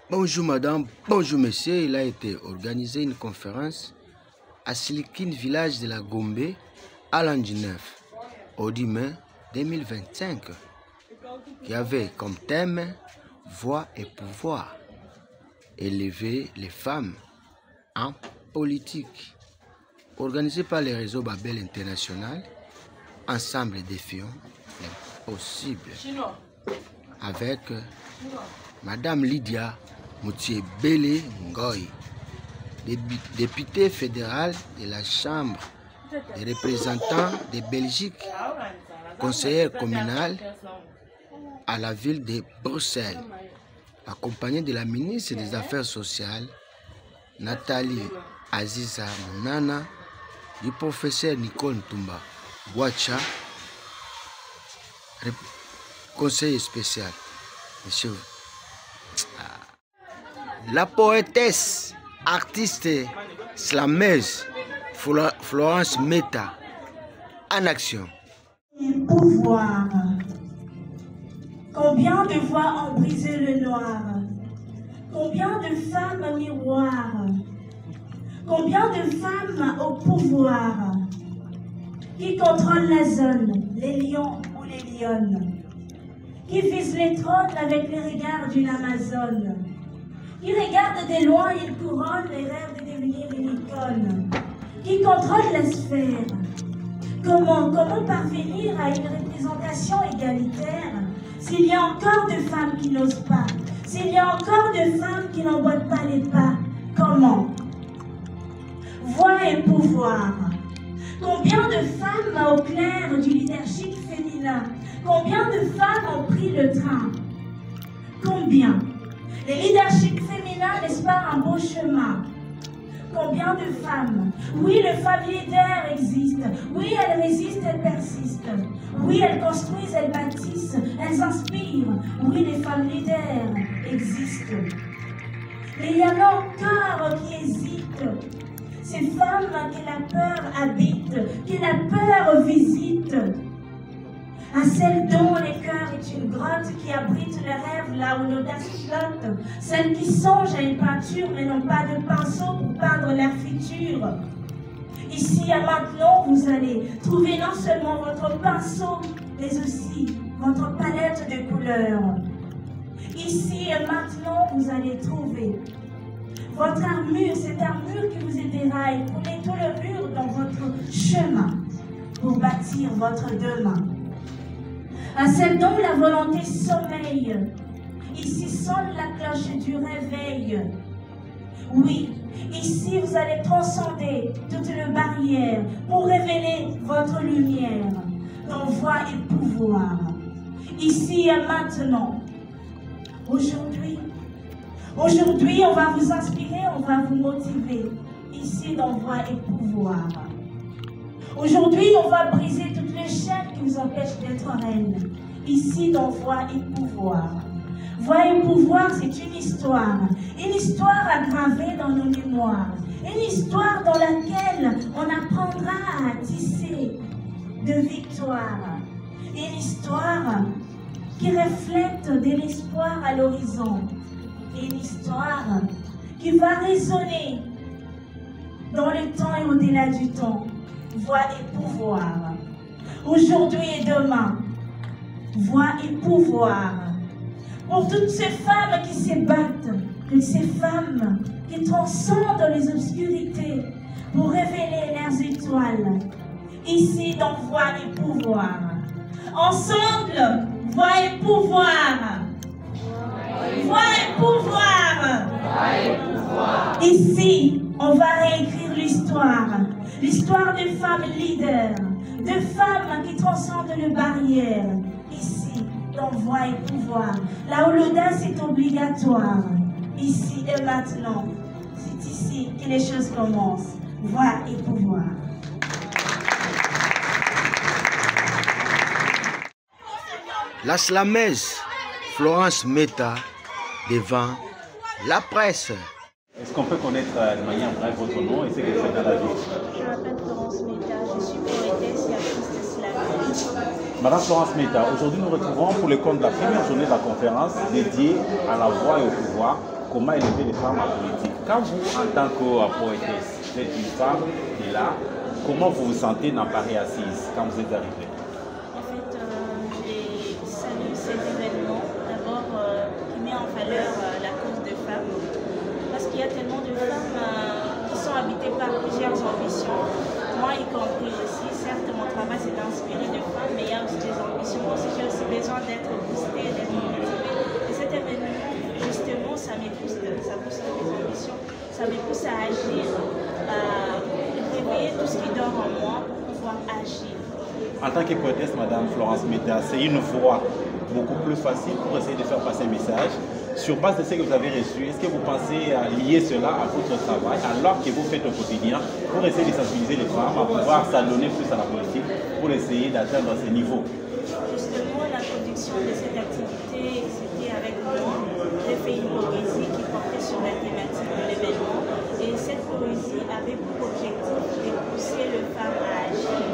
Bonjour madame, bonjour monsieur. Il a été organisé une conférence à Silikine, village de la Gombe, à l'an 19, au 10 mai 2025, qui avait comme thème Voix et pouvoir, élever les femmes en politique, organisé par le réseau Babel International. Ensemble défions l'impossible, avec Madame Lydia Moutier-Bélé Ngoy, députée fédérale de la Chambre des représentants de Belgique, conseillère communale à la ville de Bruxelles, accompagnée de la ministre des Affaires sociales, Nathalie Aziza Nana, du professeur Nicole Ntumba Bouacha, conseiller spécial, monsieur. La poétesse, artiste, slameuse, Florence Meta, en action. Pouvoir. Combien de voix ont brisé le noir? Combien de femmes miroirs? Combien de femmes au pouvoir qui contrôlent la zone, les lions ou les lionnes, qui visent les trônes avec les regards d'une Amazone, qui regardent de loin, ils couronnent les rêves de devenir une icône, qui contrôlent la sphère. Comment parvenir à une représentation égalitaire s'il y a encore de femmes qui n'osent pas, s'il y a encore de femmes qui n'emboîtent pas les pas? Comment? Voix et pouvoir. Combien de femmes au clair du leadership féminin? Combien de femmes ont pris le train? Combien? Le leadership féminin, n'est-ce pas un beau chemin? Combien de femmes? Oui, les femmes leaders existent. Oui, elles résistent, elles persistent. Oui, elles construisent, elles bâtissent, elles inspirent. Oui, les femmes leaders existent. Mais il y en a encore qui hésitent. Ces femmes que la peur habite, que la peur visite. À celle dont le cœur est une grotte qui abrite le rêve là où l'audace flotte. Celles qui songent à une peinture mais n'ont pas de pinceau pour peindre leur futur. Ici et maintenant, vous allez trouver non seulement votre pinceau, mais aussi votre palette de couleurs. Ici et maintenant, vous allez trouver votre armure, cette armure qui vous aidera à écouler tout le mur dans votre chemin pour bâtir votre demain. À celle dont la volonté sommeille, ici sonne la cloche du réveil. Oui, ici vous allez transcender toutes les barrières pour révéler votre lumière dans voix et pouvoir. Ici et maintenant, aujourd'hui, on va vous inspirer, on va vous motiver, ici dans voix et pouvoir. Aujourd'hui, on va briser toutes les chaînes qui vous empêchent d'être reine, ici dans voix et pouvoir. Voix et pouvoir, c'est une histoire à graver dans nos mémoires, une histoire dans laquelle on apprendra à tisser de victoire, une histoire qui reflète de l'espoir à l'horizon, une histoire qui va résonner dans le temps et au-delà du temps. Voix et pouvoir. Aujourd'hui et demain, voix et pouvoir. Pour toutes ces femmes qui se battent, toutes ces femmes qui transcendent les obscurités pour révéler leurs étoiles. Ici dans voix et pouvoir. Ensemble, voix et pouvoir. Voix et pouvoir. Ici, on va réécrire l'histoire. L'histoire de femmes leaders, de femmes qui transcendent les barrières. Ici, dans voix et pouvoir. Là où l'audace est obligatoire. Ici et maintenant. C'est ici que les choses commencent. Voix et pouvoir. La slameuse Florence Meta devant la presse. Est-ce qu'on peut connaître de manière brève votre nom et ce que vous faites dans la vie? Je m'appelle Florence Meta, je suis poétesse et artiste slameuse. Madame Florence Meta, aujourd'hui nous retrouvons pour le compte de la première journée de la conférence dédiée à la voix et au pouvoir, comment élever les femmes en politique. Quand vous, en tant que poétesse, vous êtes une femme et là, comment vous vous sentez dans Paris assise quand vous êtes arrivée? En fait, j'ai salué cet événement, d'abord qui met en valeur la cause des femmes, parce qu'il y a tellement de femmes qui sont habitées par plusieurs ambitions, moi y compris aussi. Certes, mon travail c'est d'inspirer des femmes, mais il y a aussi des ambitions. Moi aussi, j'ai aussi besoin d'être boostée, d'être motivée. Et cet événement, justement, ça me booste mes ambitions, ça me pousse à agir, à réveiller tout ce qui dort en moi pour pouvoir agir. En tant que poétesse, Madame Florence Meta, c'est une voie beaucoup plus facile pour essayer de faire passer un message. Sur base de ce que vous avez reçu, est-ce que vous pensez à lier cela à votre travail, alors que vous faites au quotidien, pour essayer de sensibiliser les femmes à pouvoir s'adonner plus à la politique, pour essayer d'atteindre ces niveaux? Justement, la production de cette activité, c'était avec moi. J'ai fait une poésie qui portait sur la thématique de l'événement. Et cette poésie avait pour objectif de pousser les femmes à agir,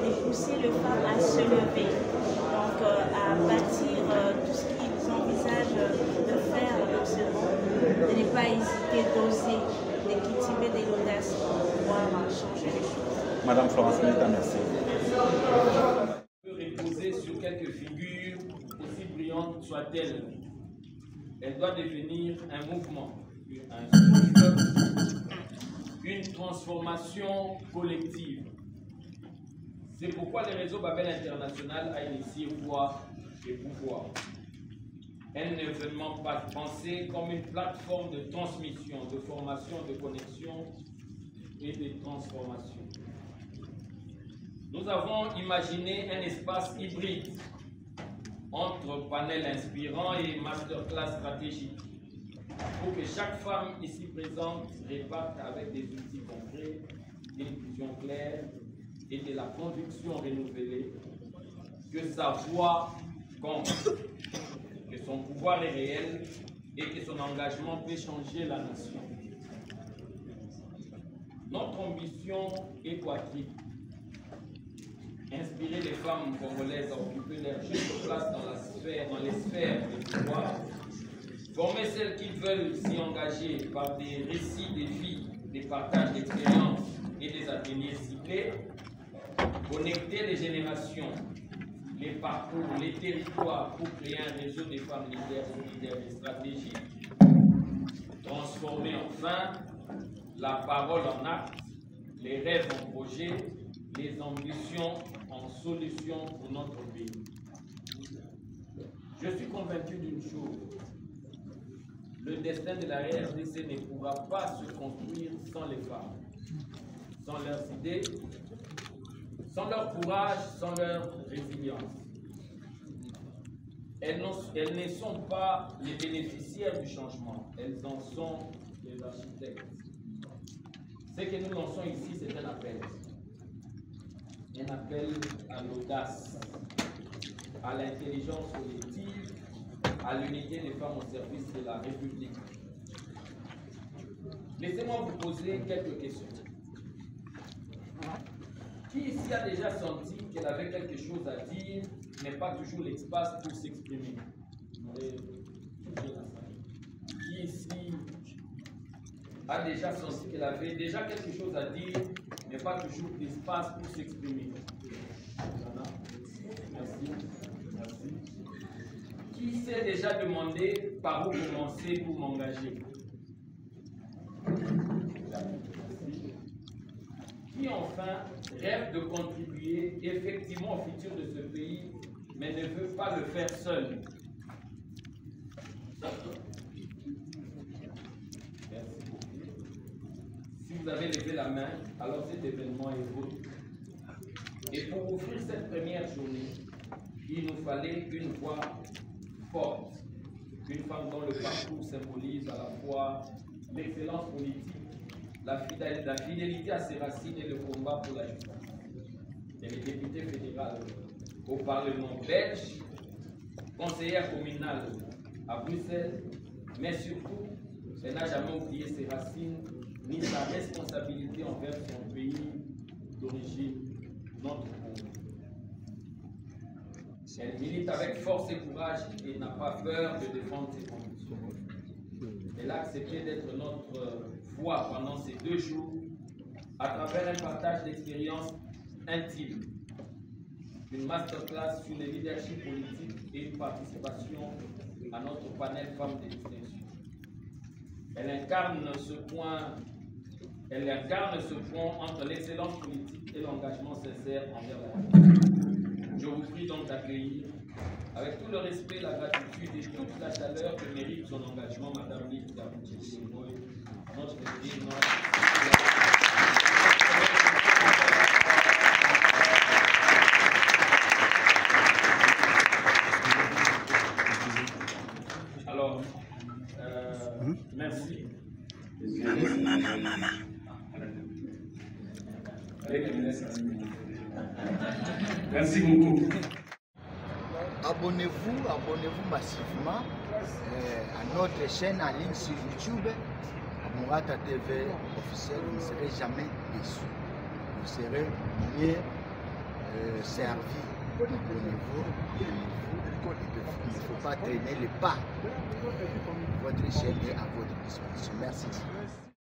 de pousser les femmes à se lever, donc à bâtir tout ce qu'ils envisagent de faire dans ce monde, de ne pas hésiter, d'oser, de cultiver de l'audace pour pouvoir changer les choses. Madame Florence Meta, merci. Reposer sur quelques figures, aussi brillantes soient-elles. Elle doit devenir un mouvement, un souffle, une transformation collective. C'est pourquoi le réseau Babel International a initié Voix et Pouvoir. Un événement pensé comme une plateforme de transmission, de formation, de connexion et de transformation. Nous avons imaginé un espace hybride entre panels inspirants et masterclass stratégiques pour que chaque femme ici présente reparte avec des outils concrets, une vision claire et de la conviction renouvelée que sa voix compte, que son pouvoir est réel et que son engagement peut changer la nation. Notre ambition est quadruple. Inspirer les femmes congolaises à occuper leur juste place dans les sphères de pouvoir, former celles qui veulent s'y engager par des récits de vie, des partages d'expériences et des ateliers ciblés, connecter les générations, les parcours, les territoires pour créer un réseau de femmes leaders, solidaires et stratégiques, transformer enfin la parole en actes, les rêves en projets, les ambitions en solutions pour notre pays. Je suis convaincu d'une chose, le destin de la RDC ne pourra pas se construire sans les femmes, sans leurs idées, sans leur courage, sans leur résilience. Elles ne sont pas les bénéficiaires du changement, elles en sont les architectes. Ce que nous lançons ici, c'est un appel à l'audace, à l'intelligence collective, à l'unité des femmes au service de la République. Laissez-moi vous poser quelques questions. Qui ici a déjà senti qu'elle avait quelque chose à dire, mais pas toujours l'espace pour s'exprimer? Qui ici a déjà senti qu'elle avait déjà quelque chose à dire, mais pas toujours l'espace pour s'exprimer? Merci. Merci. Qui s'est déjà demandé par où commencer pour m'engager? Qui enfin rêve de contribuer effectivement au futur de ce pays, mais ne veut pas le faire seul? Merci beaucoup. Si vous avez levé la main, alors cet événement est vôtre. Et pour ouvrir cette première journée, il nous fallait une voix forte, une femme dont le parcours symbolise à la fois l'excellence politique, la fidélité à ses racines et le combat pour la justice. Elle est députée fédérale au Parlement belge, conseillère communale à Bruxelles, mais surtout, elle n'a jamais oublié ses racines ni sa responsabilité envers son pays d'origine, notre Congo. Elle milite avec force et courage et n'a pas peur de défendre ses convictions. Elle a accepté d'être notre voix pendant ces 2 jours à travers un partage d'expériences intimes, une masterclass sur le leadership politique et une participation à notre panel femmes de distinction. Elle incarne ce point entre l'excellence politique et l'engagement sincère envers la vie. Je vous prie donc d'accueillir avec tout le respect, la gratitude et toute la chaleur que mérite son engagement, Madame Lise Kabouché-Moy, notre présidente. Alors, merci. Merci beaucoup. Abonnez-vous massivement à notre chaîne en ligne sur YouTube, Mourata TV officiel. Vous ne serez jamais déçus. Vous serez mieux servis. Abonnez-vous. Il ne faut pas traîner les pas. Votre chaîne est à votre disposition. Merci.